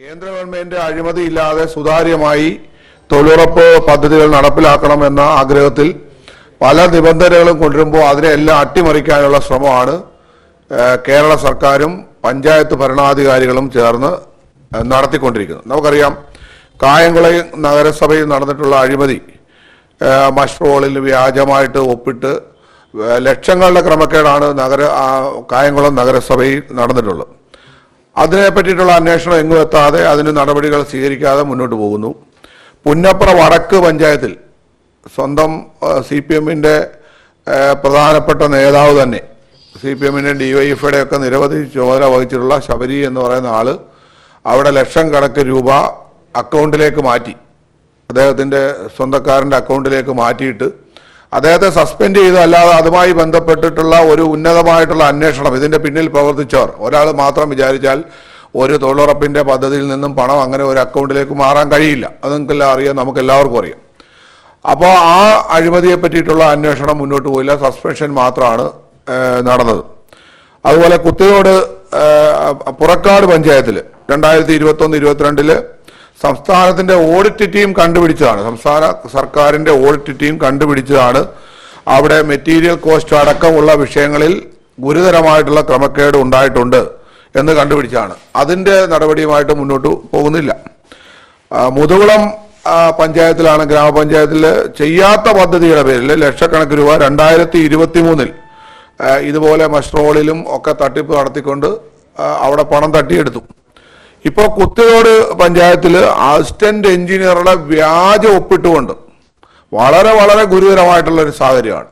കേന്ദ്ര ഗവൺമെന്റ് അഴിമതിയില്ലാതെ സുതാര്യമായി തൊഴിലുറപ്പ് പദ്ധതികൾ നടപ്പിലാക്കണമെന്ന ആഗ്രഹത്തിൽ പല നിബന്ധനകളും കൊണ്ടുവരുമ്പോൾ അതിനെല്ലാം അട്ടിമറിക്കാനുള്ള ശ്രമമാണ് കേരള സർക്കാരും പഞ്ചായത്ത് ഭരണാധികാരികളും ചേർന്ന് നടത്തിക്കൊണ്ടിരിക്കുന്നത്. നമുക്കറിയാം, കായംകുളം നഗരസഭയിൽ നടന്നിട്ടുള്ള അഴിമതി, മഷ്റോളിൽ വ്യാജമായിട്ട് ഒപ്പിട്ട് ലക്ഷങ്ങളുടെ ക്രമക്കേടാണ് കായംകുളം നഗരസഭയിൽ നടന്നിട്ടുള്ളത്. അതിനെ പറ്റിയിട്ടുള്ള അന്വേഷണം എങ്ങും എത്താതെ അതിന് നടപടികൾ സ്വീകരിക്കാതെ മുന്നോട്ട് പോകുന്നു. പുന്നപ്ര വടക്ക് പഞ്ചായത്തിൽ സ്വന്തം CPM-ന്റെ പ്രധാനപ്പെട്ട നേതാവ് തന്നെ, CPM-ന്റെ DYFI-യുടെ ഒക്കെ നിരവധി ചുമതല വഹിച്ചിട്ടുള്ള ശബരി എന്ന് പറയുന്ന ആള് അവിടെ ലക്ഷം കണക്ക് രൂപ അക്കൗണ്ടിലേക്ക് മാറ്റി, അദ്ദേഹത്തിൻ്റെ സ്വന്തക്കാരൻ്റെ അക്കൗണ്ടിലേക്ക് മാറ്റിയിട്ട് അദ്ദേഹത്തെ സസ്പെൻഡ് ചെയ്തു. അല്ലാതെ അതുമായി ബന്ധപ്പെട്ടിട്ടുള്ള ഒരു ഉന്നതമായിട്ടുള്ള അന്വേഷണം, ഇതിൻ്റെ പിന്നിൽ പ്രവർത്തിച്ചവർ ഒരാൾ മാത്രം വിചാരിച്ചാൽ ഒരു തൊഴിലുറപ്പിൻ്റെ പദ്ധതിയിൽ നിന്നും പണം അങ്ങനെ ഒരു അക്കൗണ്ടിലേക്ക് മാറാൻ കഴിയില്ല. അത് നിങ്ങൾക്കെല്ലാം അറിയാം, നമുക്കെല്ലാവർക്കും അറിയാം. അപ്പോൾ ആ അഴിമതിയെ പറ്റിയിട്ടുള്ള അന്വേഷണം മുന്നോട്ട് പോയില്ല, സസ്പെൻഷൻ മാത്രമാണ് നടന്നത്. അതുപോലെ കുത്തിയോട് പുറക്കാട് പഞ്ചായത്തിൽ 2021-22 സംസ്ഥാനത്തിന്റെ ഓഡിറ്റ് ടീം കണ്ടുപിടിച്ചതാണ്, സംസ്ഥാന സർക്കാരിന്റെ ഓഡിറ്റ് ടീം കണ്ടുപിടിച്ചതാണ് അവിടെ മെറ്റീരിയൽ കോസ്റ്റ് അടക്കമുള്ള വിഷയങ്ങളിൽ ഗുരുതരമായിട്ടുള്ള ക്രമക്കേട് ഉണ്ടായിട്ടുണ്ട് എന്ന് കണ്ടുപിടിച്ചാണ്. അതിന്റെ നടപടിയുമായിട്ട് മുന്നോട്ട് പോകുന്നില്ല. മുതുകുളം പഞ്ചായത്തിലാണ്, ഗ്രാമപഞ്ചായത്തിൽ ചെയ്യാത്ത പദ്ധതിയുടെ പേരിൽ ലക്ഷക്കണക്കിന് രൂപ 2023 ഇതുപോലെ മഷ്റോളിലും ഒക്കെ തട്ടിപ്പ് നടത്തിക്കൊണ്ട് അവിടെ പണം തട്ടിയെടുത്തു. ഇപ്പോൾ കുത്തിയോട് പഞ്ചായത്തിൽ അസിസ്റ്റന്റ് എഞ്ചിനീയറുടെ വ്യാജ ഒപ്പിട്ടുകൊണ്ട് വളരെ ഗുരുതരമായിട്ടുള്ള ഒരു സാഹചര്യമാണ്.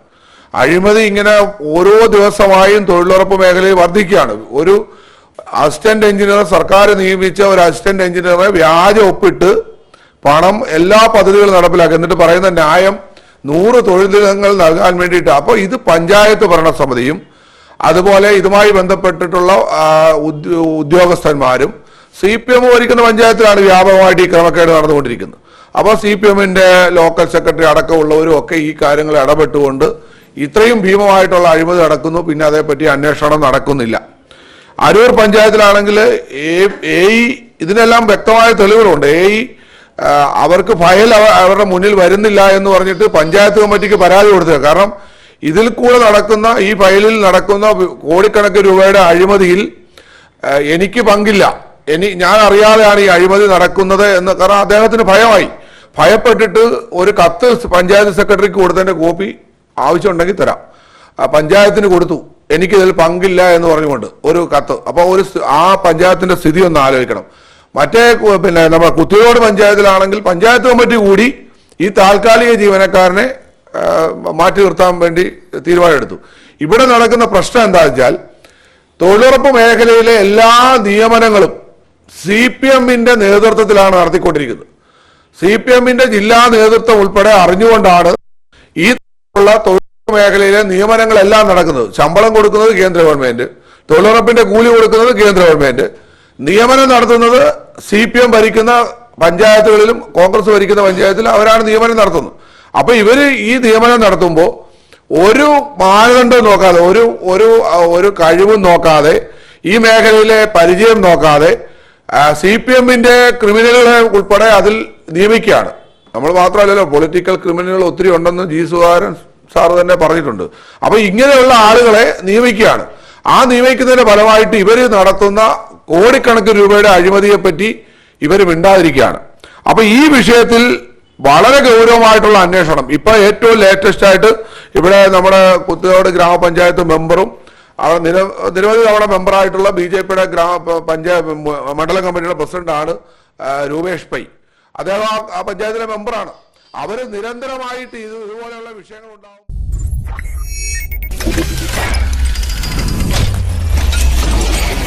അഴിമതി ഇങ്ങനെ ഓരോ ദിവസമായും തൊഴിലുറപ്പ് മേഖലയിൽ വർദ്ധിക്കുകയാണ്. ഒരു അസിസ്റ്റന്റ് എഞ്ചിനീയർ, സർക്കാർ നിയമിച്ച ഒരു അസിസ്റ്റന്റ് എഞ്ചിനീയറെ വ്യാജ ഒപ്പിട്ട് പണം എല്ലാ പദ്ധതികളും നടപ്പിലാക്കി, എന്നിട്ട് പറയുന്ന ന്യായം 100 തൊഴിലിടങ്ങൾ നൽകാൻ വേണ്ടിയിട്ട്. അപ്പോൾ ഇത് പഞ്ചായത്ത് ഭരണസമിതിയും അതുപോലെ ഇതുമായി ബന്ധപ്പെട്ടിട്ടുള്ള ഉദ്യോഗസ്ഥന്മാരും CPM ഭരിക്കുന്ന പഞ്ചായത്തിലാണ് വ്യാപകമായിട്ട് ഈ ക്രമക്കേട് നടന്നുകൊണ്ടിരിക്കുന്നത്. അപ്പോൾ CPM-ന്റെ ലോക്കൽ സെക്രട്ടറി അടക്കമുള്ളവരും ഒക്കെ ഈ കാര്യങ്ങൾ ഇടപെട്ടുകൊണ്ട് ഇത്രയും ഭീമമായിട്ടുള്ള അഴിമതി നടക്കുന്നു. പിന്നെ അതേപ്പറ്റി അന്വേഷണം നടക്കുന്നില്ല. അരൂർ പഞ്ചായത്തിലാണെങ്കിൽ ഇതിനെല്ലാം വ്യക്തമായ തെളിവുകളുണ്ട്. അവർക്ക് ഫയൽ അവരുടെ മുന്നിൽ വരുന്നില്ല എന്ന് പറഞ്ഞിട്ട് പഞ്ചായത്ത് കമ്മിറ്റിക്ക് പരാതി കൊടുത്തത്. കാരണം ഇതിൽ കൂടെ നടക്കുന്ന, ഈ ഫയലിൽ നടക്കുന്ന കോടിക്കണക്കിന് രൂപയുടെ അഴിമതിയിൽ എനിക്ക് പങ്കില്ല, ഞാൻ അറിയാതെയാണ് ഈ അഴിമതി നടക്കുന്നത് എന്ന്. കാരണം അദ്ദേഹത്തിന് ഭയപ്പെട്ടിട്ട് ഒരു കത്ത് പഞ്ചായത്ത് സെക്രട്ടറിക്ക് കൊടുത്തതിന്റെ കോപ്പി ആവശ്യമുണ്ടെങ്കിൽ തരാം, പഞ്ചായത്തിന് കൊടുത്തു, എനിക്കിതിൽ പങ്കില്ല എന്ന് പറഞ്ഞുകൊണ്ട് ഒരു കത്ത്. അപ്പോൾ ആ പഞ്ചായത്തിന്റെ സ്ഥിതി ഒന്ന് ആലോചിക്കണം. മറ്റേ നമ്മുടെ കുത്തിയോട് പഞ്ചായത്തിലാണെങ്കിൽ പഞ്ചായത്ത് കമ്മിറ്റി കൂടി ഈ താൽക്കാലിക ജീവനക്കാരനെ മാറ്റി നിർത്താൻ വേണ്ടി തീരുമാനമെടുത്തു. ഇവിടെ നടക്കുന്ന പ്രശ്നം എന്താ വെച്ചാൽ, തൊഴിലുറപ്പ് മേഖലയിലെ എല്ലാ നിയമനങ്ങളും CPM-ന്റെ നേതൃത്വത്തിലാണ് നടത്തിക്കൊണ്ടിരിക്കുന്നത്. CPM-ന്റെ ജില്ലാ നേതൃത്വം ഉൾപ്പെടെ അറിഞ്ഞുകൊണ്ടാണ് ഈ തൊഴിലുറപ്പ് മേഖലയിലെ നിയമനങ്ങളെല്ലാം നടക്കുന്നത്. ശമ്പളം കൊടുക്കുന്നത് കേന്ദ്ര ഗവൺമെന്റ്, തൊഴിലുറപ്പിന്റെ കൂലി കൊടുക്കുന്നത് കേന്ദ്ര ഗവൺമെന്റ്, നിയമനം നടത്തുന്നത് CPM ഭരിക്കുന്ന പഞ്ചായത്തുകളിലും കോൺഗ്രസ് ഭരിക്കുന്ന പഞ്ചായത്തിലും അവരാണ് നിയമനം നടത്തുന്നത്. അപ്പൊ ഇവര് ഈ നിയമനം നടത്തുമ്പോൾ ഒരു മാനദണ്ഡം നോക്കാതെ, ഒരു കഴിവും നോക്കാതെ, ഈ മേഖലയിലെ പരിചയം നോക്കാതെ CPM-ന്റെ ക്രിമിനലുകളെ ഉൾപ്പെടെ അതിൽ നിയമിക്കുകയാണ്. നമ്മൾ മാത്രമല്ലല്ലോ, പൊളിറ്റിക്കൽ ക്രിമിനലുകൾ ഒത്തിരി ഉണ്ടെന്ന് G. സുധാകരൻ സാറ് തന്നെ പറഞ്ഞിട്ടുണ്ട്. അപ്പൊ ഇങ്ങനെയുള്ള ആളുകളെ നിയമിക്കുകയാണ്. ആ നിയമിക്കുന്നതിന്റെ ഫലമായിട്ട് ഇവർ നടത്തുന്ന കോടിക്കണക്കിന് രൂപയുടെ അഴിമതിയെ പറ്റി ഇവർ മിണ്ടാതിരിക്കുകയാണ്. അപ്പൊ ഈ വിഷയത്തിൽ വളരെ ഗൗരവമായിട്ടുള്ള അന്വേഷണം. ഇപ്പൊ ഏറ്റവും ലേറ്റസ്റ്റ് ആയിട്ട് ഇവിടെ നമ്മുടെ കുത്തിയോട് ഗ്രാമപഞ്ചായത്ത് മെമ്പറും നിരവധി തവണ മെമ്പറായിട്ടുള്ള BJP-യുടെ മണ്ഡലം കമ്മിറ്റിയുടെ പ്രസിഡന്റാണ് രൂപേഷ് പൈ. അദ്ദേഹം ആ പഞ്ചായത്തിലെ മെമ്പറാണ്. അവര് നിരന്തരമായിട്ട് ഇതുപോലെയുള്ള വിഷയങ്ങൾ ഉണ്ടാവും.